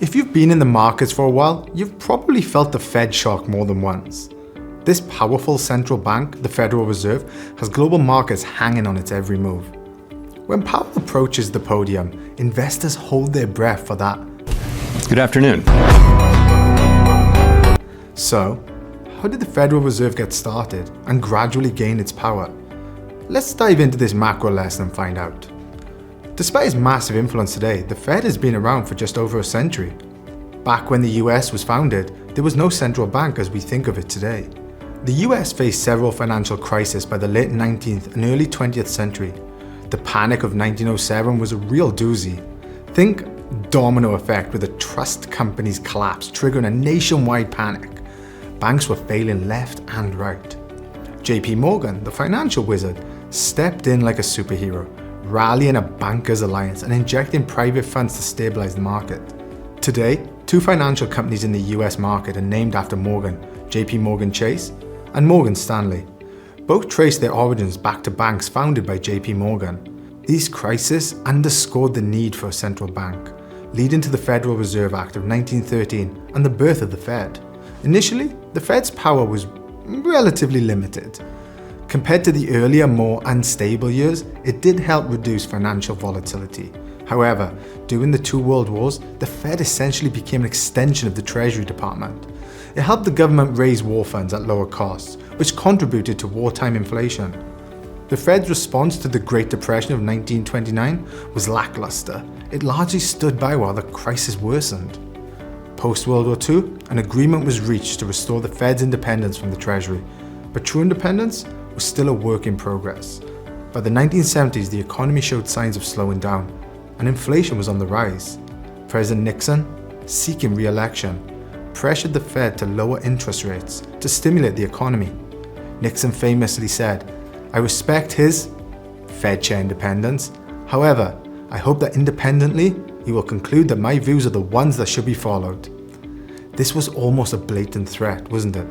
If you've been in the markets for a while, you've probably felt the Fed shock more than once. This powerful central bank, the Federal Reserve, has global markets hanging on its every move. When Powell approaches the podium, investors hold their breath for that. Good afternoon. So, how did the Federal Reserve get started and gradually gain its power? Let's dive into this macro lesson and find out. Despite its massive influence today, the Fed has been around for just over a century. Back when the US was founded, there was no central bank as we think of it today. The US faced several financial crises by the late 19th and early 20th century. The panic of 1907 was a real doozy. Think domino effect with the trust companies collapse, triggering a nationwide panic. Banks were failing left and right. JP Morgan, the financial wizard, stepped in like a superhero, rallying a bankers' alliance and injecting private funds to stabilize the market. Today, two financial companies in the US market are named after Morgan, JP Morgan Chase and Morgan Stanley. Both trace their origins back to banks founded by JP Morgan. These crises underscored the need for a central bank, leading to the Federal Reserve Act of 1913 and the birth of the Fed. Initially, the Fed's power was relatively limited. Compared to the earlier, more unstable years, it did help reduce financial volatility. However, during the two world wars, the Fed essentially became an extension of the Treasury Department. It helped the government raise war funds at lower costs, which contributed to wartime inflation. The Fed's response to the Great Depression of 1929 was lackluster. It largely stood by while the crisis worsened. Post-World War II, an agreement was reached to restore the Fed's independence from the Treasury, but true independence was still a work in progress. By the 1970s, the economy showed signs of slowing down, and inflation was on the rise. President Nixon, seeking re-election, pressured the Fed to lower interest rates to stimulate the economy. Nixon famously said, "I respect his Fed chair independence. However, I hope that independently, he will conclude that my views are the ones that should be followed." This was almost a blatant threat, wasn't it?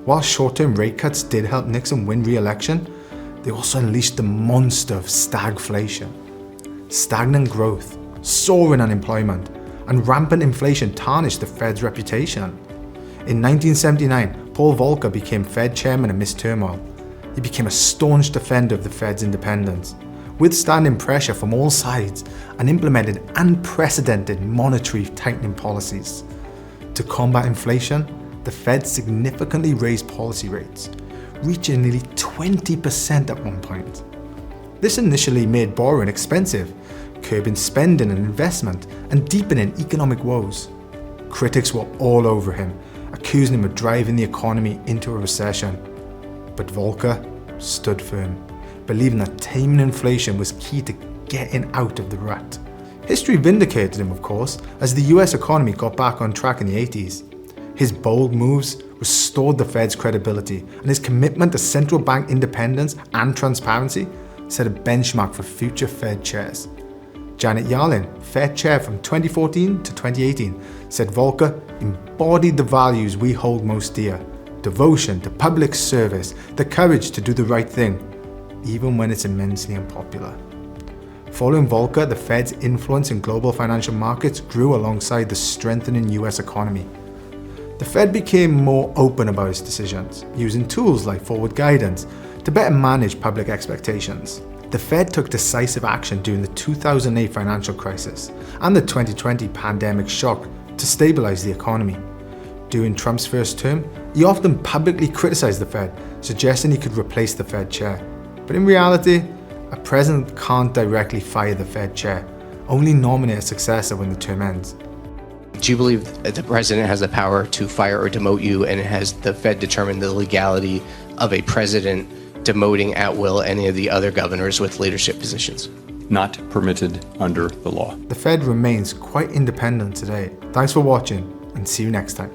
While short-term rate cuts did help Nixon win re-election, they also unleashed the monster of stagflation. Stagnant growth, soaring unemployment, and rampant inflation tarnished the Fed's reputation. In 1979, Paul Volcker became Fed chairman amidst turmoil. He became a staunch defender of the Fed's independence, withstanding pressure from all sides, and implemented unprecedented monetary tightening policies. To combat inflation, the Fed significantly raised policy rates, reaching nearly 20% at one point. This initially made borrowing expensive, curbing spending and investment, and deepening economic woes. Critics were all over him, accusing him of driving the economy into a recession. But Volcker stood firm, believing that taming inflation was key to getting out of the rut. History vindicated him, of course, as the US economy got back on track in the 80s. His bold moves restored the Fed's credibility, and his commitment to central bank independence and transparency set a benchmark for future Fed chairs. Janet Yellen, Fed chair from 2014 to 2018, said Volcker embodied the values we hold most dear: devotion to public service, the courage to do the right thing, even when it's immensely unpopular. Following Volcker, the Fed's influence in global financial markets grew alongside the strengthening US economy. The Fed became more open about its decisions, using tools like forward guidance to better manage public expectations. The Fed took decisive action during the 2008 financial crisis and the 2020 pandemic shock to stabilize the economy. During Trump's first term, he often publicly criticized the Fed, suggesting he could replace the Fed chair. But in reality, a president can't directly fire the Fed chair, only nominate a successor when the term ends. Do you believe that the president has the power to fire or demote you, and has the Fed determined the legality of a president demoting at will any of the other governors with leadership positions? Not permitted under the law. The Fed remains quite independent today. Thanks for watching, and see you next time.